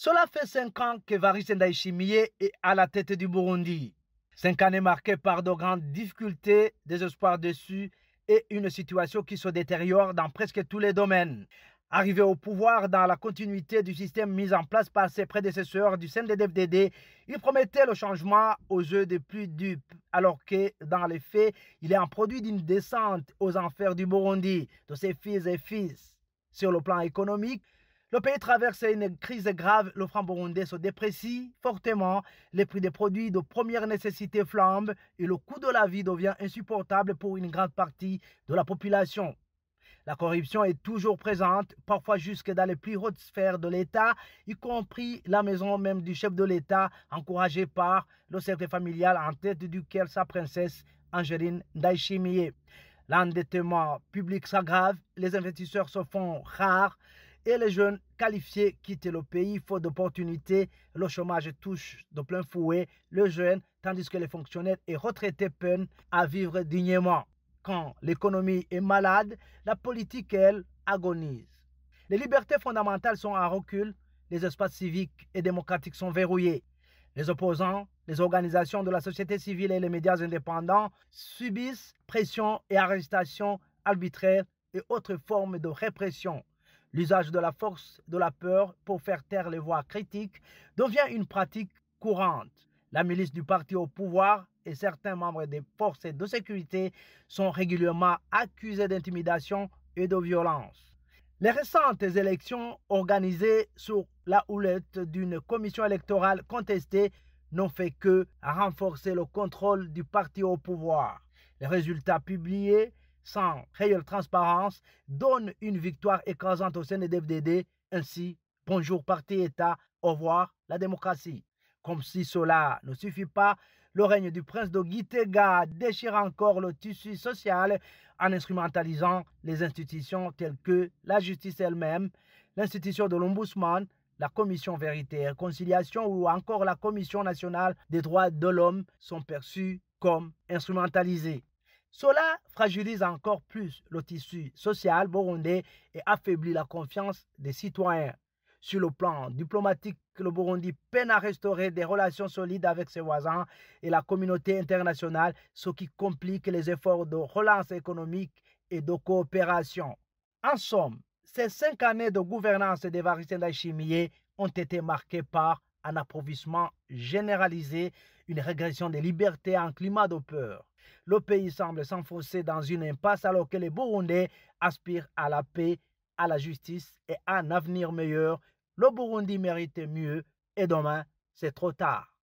Cela fait 5 ans qu'Evariste Ndayishimiye est à la tête du Burundi. 5 années marquées par de grandes difficultés, des espoirs déçus et une situation qui se détériore dans presque tous les domaines. Arrivé au pouvoir dans la continuité du système mis en place par ses prédécesseurs du CNDD-FDD, il promettait le changement aux yeux des plus dupes, alors que dans les faits, il est un produit d'une descente aux enfers du Burundi, de ses fils et fils. Sur le plan économique, le pays traverse une crise grave, le franc burundais se déprécie fortement, les prix des produits de première nécessité flambent et le coût de la vie devient insupportable pour une grande partie de la population. La corruption est toujours présente, parfois jusque dans les plus hautes sphères de l'État, y compris la maison même du chef de l'État, encouragée par le cercle familial en tête duquel sa princesse Angeline Ndayishimiye. L'endettement public s'aggrave, les investisseurs se font rares et les jeunes qualifiés quittent le pays faute d'opportunités. Le chômage touche de plein fouet les jeunes, tandis que les fonctionnaires et retraités peinent à vivre dignement. Quand l'économie est malade, la politique, elle, agonise. Les libertés fondamentales sont en recul, les espaces civiques et démocratiques sont verrouillés. Les opposants, les organisations de la société civile et les médias indépendants subissent pression et arrestations arbitraires et autres formes de répression. L'usage de la force de la peur pour faire taire les voix critiques devient une pratique courante. La milice du parti au pouvoir et certains membres des forces de sécurité sont régulièrement accusés d'intimidation et de violence. Les récentes élections organisées sous la houlette d'une commission électorale contestée n'ont fait que renforcer le contrôle du parti au pouvoir. Les résultats publiés sans réelle transparence donnent une victoire écrasante au CNDD-FDD. Ainsi, bonjour parti-État, au revoir la démocratie. Comme si cela ne suffit pas, le règne du prince de Gitega déchire encore le tissu social en instrumentalisant les institutions telles que la justice elle-même, l'institution de l'ombudsman, la commission vérité et réconciliation ou encore la commission nationale des droits de l'homme sont perçues comme instrumentalisées. Cela fragilise encore plus le tissu social burundais et affaiblit la confiance des citoyens. Sur le plan diplomatique, le Burundi peine à restaurer des relations solides avec ses voisins et la communauté internationale, ce qui complique les efforts de relance économique et de coopération. En somme, ces 5 années de gouvernance d'Evariste Ndayishimiye ont été marquées par un appauvrissement généralisé, une régression des libertés en climat de peur. Le pays semble s'enfoncer dans une impasse alors que les Burundais aspirent à la paix, à la justice et à un avenir meilleur. Le Burundi mérite mieux et demain, c'est trop tard.